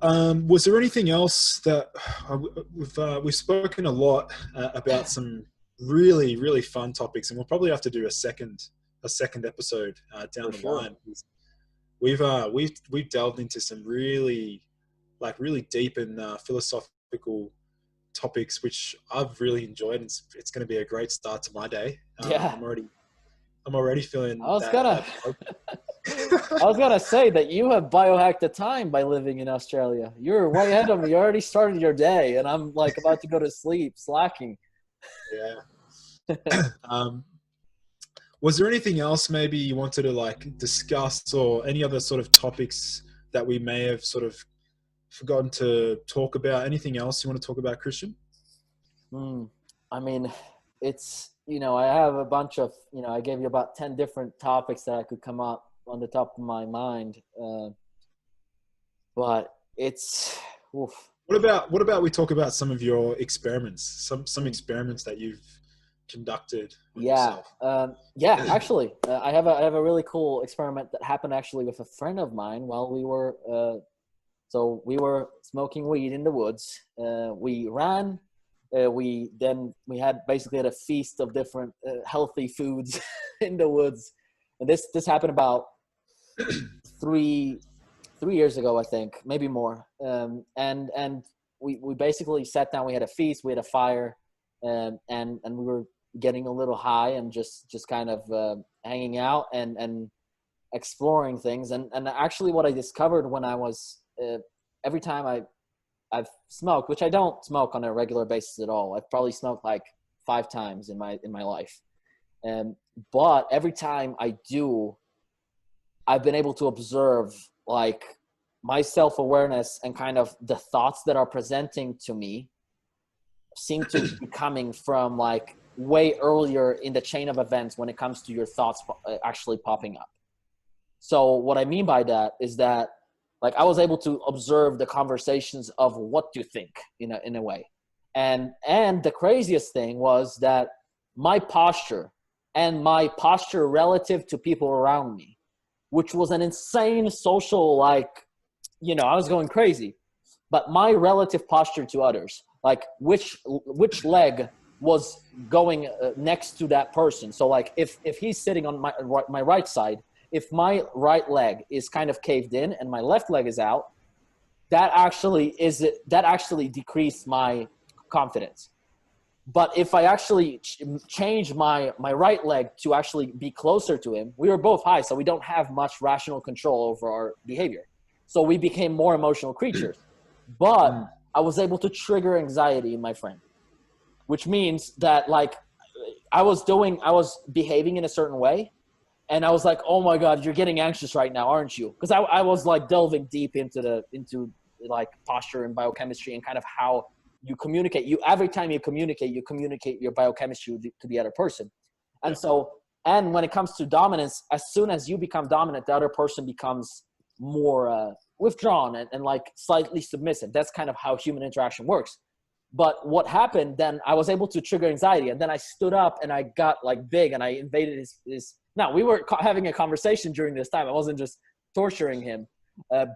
was there anything else that we've spoken a lot about some really, really fun topics, and we'll probably have to do a second episode down the line. We've delved into some really deep and philosophical topics, which I've really enjoyed, and it's going to be a great start to my day. I'm already feeling. I was gonna say that you have biohacked the time by living in Australia. You're way ahead of me. You already started your day, and I'm like about to go to sleep, slacking. Yeah. Was there anything else maybe you wanted to like discuss, or any other sort of topics that we may have sort of forgotten to talk about? Anything else you want to talk about, Krystian? I mean, it's, I have a bunch of, I gave you about 10 different topics that I could come up on the top of my mind. But it's, oof. What about we talk about some of your experiments, some experiments that you've conducted with yourself? Actually, I have a really cool experiment that happened actually with a friend of mine while we were, so we were smoking weed in the woods. We ran. We had a feast of different healthy foods in the woods, and this happened about 3 years ago, I think, maybe more. And we basically sat down. We had a feast. We had a fire, and we were getting a little high and just kind of hanging out and exploring things. And actually, what I discovered when I was every time I've smoked, which I don't smoke on a regular basis at all. I've probably smoked like 5 times in my life. But every time I do, I've been able to observe like my self-awareness and kind of the thoughts that are presenting to me seem to be coming from like way earlier in the chain of events when it comes to your thoughts actually popping up. So what I mean by that is that, like, I was able to observe the conversations of what to think in a way. And the craziest thing was that my posture relative to people around me, which was an insane social, like, I was going crazy, but my relative posture to others, like which leg was going next to that person. So like if he's sitting on my right side, if my right leg is kind of caved in and my left leg is out, that actually decreased my confidence. But if I actually change my right leg to actually be closer to him, we were both high, so we don't have much rational control over our behavior. So we became more emotional creatures. But I was able to trigger anxiety in my friend, which means that like I was behaving in a certain way. And I was like, oh my God, you're getting anxious right now, aren't you? Because I was like delving deep into like posture and biochemistry and kind of how you communicate. Every time you communicate your biochemistry to the other person. And and when it comes to dominance, as soon as you become dominant, the other person becomes more withdrawn and like slightly submissive. That's kind of how human interaction works. But what happened then, I was able to trigger anxiety, and then I stood up and I got like big and I invaded his now, we were having a conversation during this time. I wasn't just torturing him.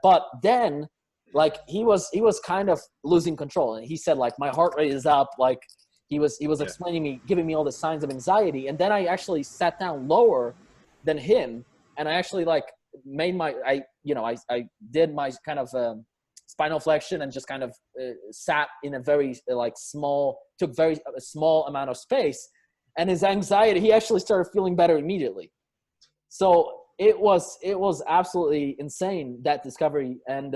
But then, like, he was kind of losing control. And he said, like, my heart rate is up. Like, he was explaining me, giving me all the signs of anxiety. And then I actually sat down lower than him. and I actually like made I did my kind of spinal flexion and just kind of sat in a very took a small amount of space, and his anxiety, he actually started feeling better immediately. So it was absolutely insane, that discovery. And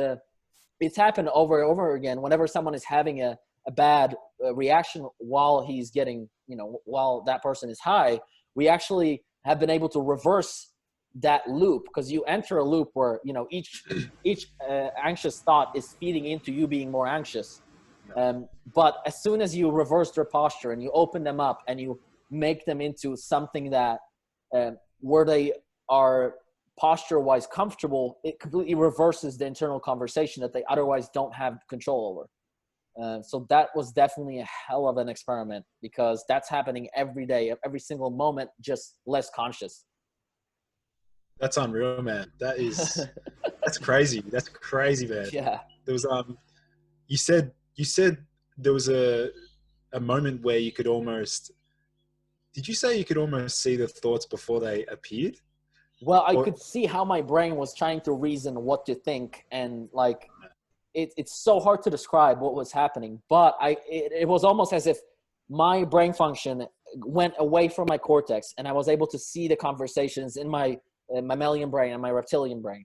it's happened over and over again. Whenever someone is having a bad reaction while he's getting, while that person is high, we actually have been able to reverse that loop, because you enter a loop where, each anxious thought is feeding into you being more anxious. But as soon as you reverse their posture and you open them up and you make them into something that where they are posture-wise comfortable, it completely reverses the internal conversation that they otherwise don't have control over. So that was definitely a hell of an experiment, because that's happening every day, every single moment, just less conscious. That's unreal, man. That's crazy. That's crazy, man. Yeah. There was you said there was a moment where you could almost, did you say you could almost see the thoughts before they appeared? Well, I could see how my brain was trying to reason what to think, and like it's so hard to describe what was happening, but it was almost as if my brain function went away from my cortex, and I was able to see the conversations in my mammalian brain and my reptilian brain.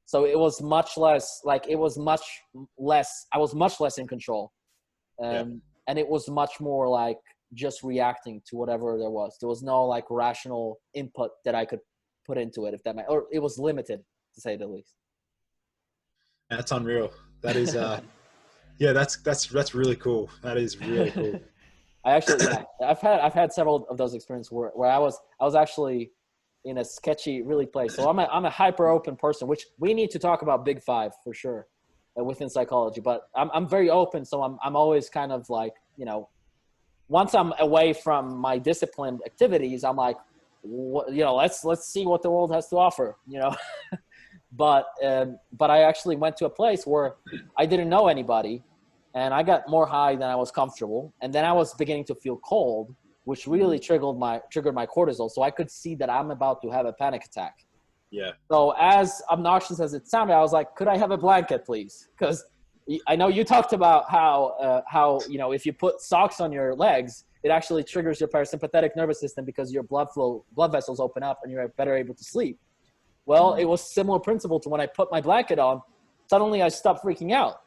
So it was much less I was much less in control. And it was much more like just reacting to whatever there was. There was no like rational input that I could put into it, or it was limited, to say the least. That's unreal. That is, yeah, that's really cool. That is really cool. I've had several of those experiences where I was actually in a sketchy really place. So I'm a hyper open person, which we need to talk about Big Five for sure within psychology. But I'm very open, so I'm always kind of like, once I'm away from my disciplined activities, I'm like, let's see what the world has to offer, But I actually went to a place where I didn't know anybody, and I got more high than I was comfortable, and then I was beginning to feel cold, which really triggered my cortisol. So I could see that I'm about to have a panic attack. Yeah. So as obnoxious as it sounded, I was like, could I have a blanket, please? Because I know you talked about how if you put socks on your legs, it actually triggers your parasympathetic nervous system because your blood vessels open up and you're better able to sleep. Well, it was similar principle to when I put my blanket on. Suddenly I stopped freaking out,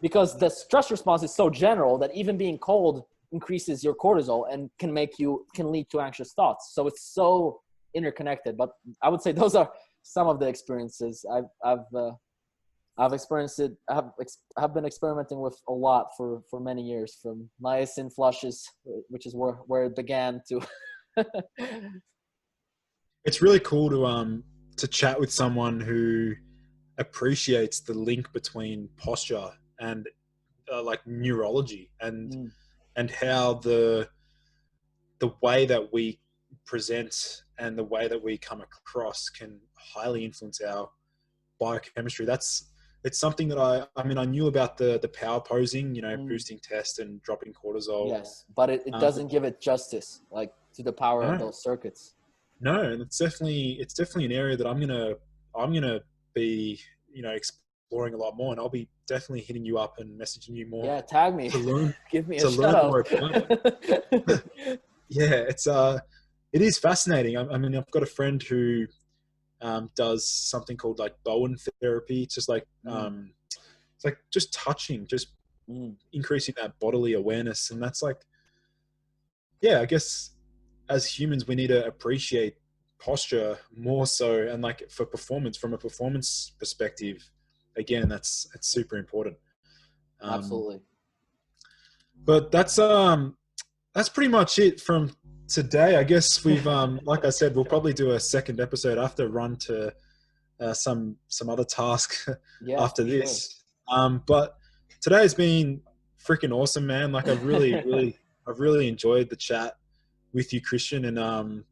because the stress response is so general that even being cold increases your cortisol and can lead to anxious thoughts. So it's so interconnected. But I would say those are some of the experiences I've experienced it. I've been experimenting with a lot for many years, from niacin flushes, which is where it began, to. It's really cool to chat with someone who appreciates the link between posture and like neurology and how the way that we present and the way that we come across can highly influence our biochemistry. It's something that I knew about the power posing, boosting test and dropping cortisol. Yes, but it doesn't give it justice, like, to the power of those circuits. No, and it's definitely an area that I'm gonna be exploring a lot more, and I'll be definitely hitting you up and messaging you more. Yeah, tag me. To learn, give me a shout out. Yeah, it is fascinating. I mean, I've got a friend who does something called like Bowen therapy. It's just like it's like just touching, just increasing that bodily awareness, and that's like, yeah, I guess as humans we need to appreciate posture more so, and like from a performance perspective, again, that's super important. Absolutely. But that's pretty much it from today. I guess we've like I said, we'll probably do a second episode. I have to run to some other task after this. Sure. But today has been freaking awesome, man. Like I've really enjoyed the chat with you, Krystian. And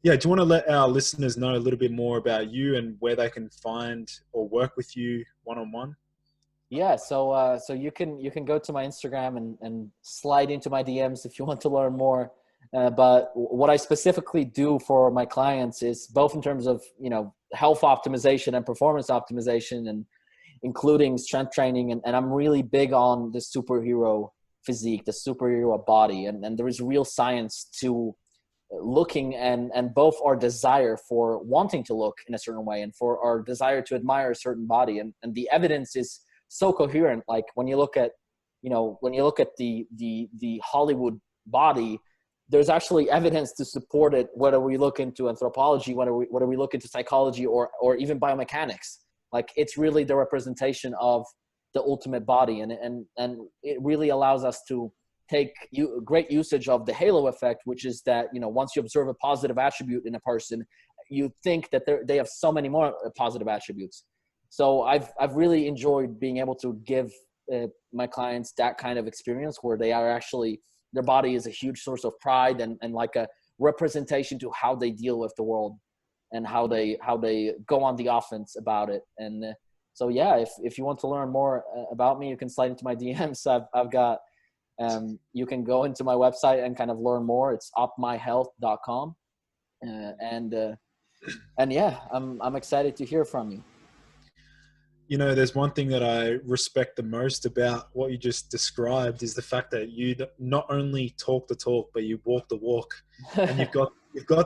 do you want to let our listeners know a little bit more about you and where they can find or work with you one-on-one? Yeah, so you can go to my Instagram and slide into my DMs if you want to learn more. But what I specifically do for my clients is both in terms of health optimization and performance optimization, and including strength training. And I'm really big on the superhero physique, the superhero body. And there is real science to looking and both our desire for wanting to look in a certain way and for our desire to admire a certain body. And the evidence is so coherent. Like when you look at, the Hollywood body, there's actually evidence to support it, whether we look into anthropology, whether we look into psychology or even biomechanics. Like it's really the representation of the ultimate body. And it really allows us to take great usage of the halo effect, which is that, once you observe a positive attribute in a person, you think that they have so many more positive attributes. So I've really enjoyed being able to give my clients that kind of experience where they are actually, their body is a huge source of pride and like a representation to how they deal with the world and how they go on the offense about it. And so, yeah, if you want to learn more about me, you can slide into my DMs. I've got, you can go into my website and kind of learn more. It's opmyhealth.com. And yeah, I'm excited to hear from you. There's one thing that I respect the most about what you just described is the fact that you not only talk the talk, but you walk the walk, and you've got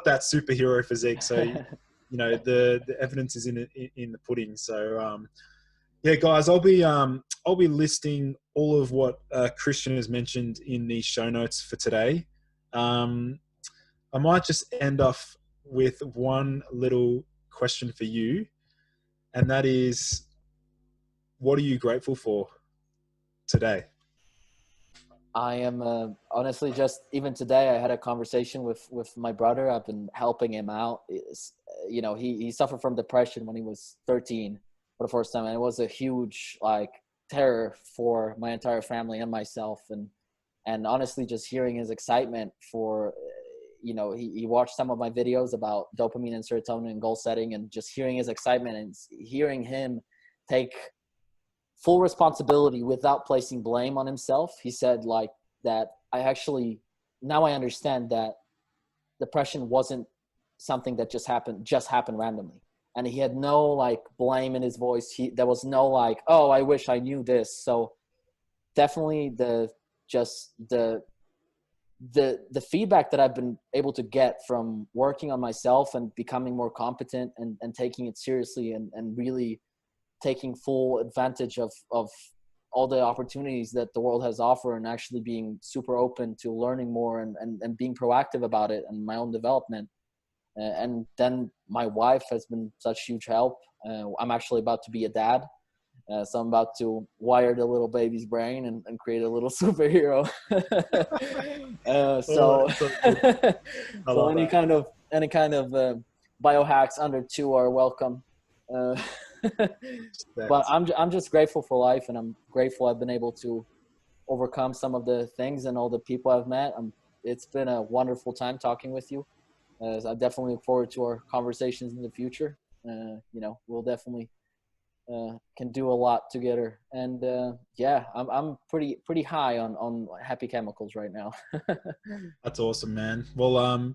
that superhero physique. So, the evidence is in the pudding. So, yeah, guys, I'll be listing all of what Krystian has mentioned in the show notes for today. I might just end off with one little question for you, and that is, what are you grateful for today? I am honestly, just even today, I had a conversation with my brother. I've been helping him out. He suffered from depression when he was 13 for the first time. And it was a huge terror for my entire family and myself. And honestly, just hearing his excitement for, he watched some of my videos about dopamine and serotonin and goal setting, and just hearing his excitement and hearing him take full responsibility without placing blame on himself. He said that now I understand that depression wasn't something that just happened randomly. And he had no blame in his voice. There was no oh, I wish I knew this. So definitely the feedback that I've been able to get from working on myself and becoming more competent and taking it seriously and really taking full advantage of all the opportunities that the world has offered, and actually being super open to learning more and being proactive about it and my own development. And then my wife has been such huge help. I'm actually about to be a dad. So I'm about to wire the little baby's brain and create a little superhero. So any kind of biohacks under 2 are welcome. But I'm just grateful for life, and I'm grateful I've been able to overcome some of the things and all the people I've met. It's been a wonderful time talking with you. I definitely look forward to our conversations in the future. We'll definitely can do a lot together. And yeah, I'm pretty high on happy chemicals right now. That's awesome, man. Well,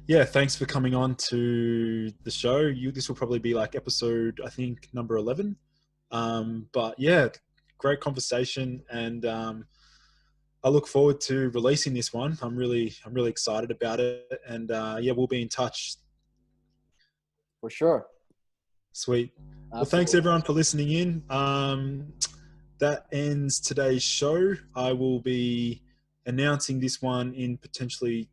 yeah, thanks for coming on to the show. This will probably be episode, I think, number 11. But yeah, great conversation, and I look forward to releasing this one. I'm really excited about it, and yeah, we'll be in touch. For sure. Sweet. Absolutely. Well, thanks everyone for listening in. That ends today's show. I will be announcing this one in potentially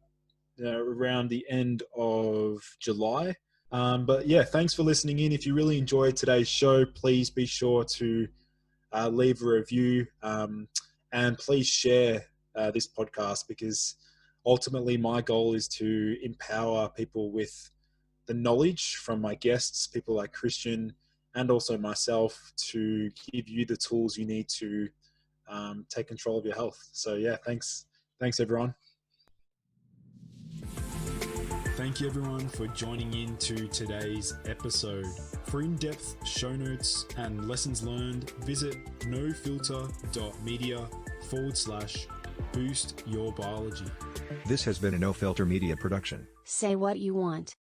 around the end of July. But yeah, thanks for listening in. If you really enjoyed today's show, please be sure to leave a review, and please share this podcast, because ultimately my goal is to empower people with the knowledge from my guests, people like Krystian and also myself, to give you the tools you need to take control of your health. So yeah, thanks everyone. Thank you everyone for joining in to today's episode. For in-depth show notes and lessons learned, visit nofilter.media/boost your biology. This has been a No Filter Media production. Say what you want.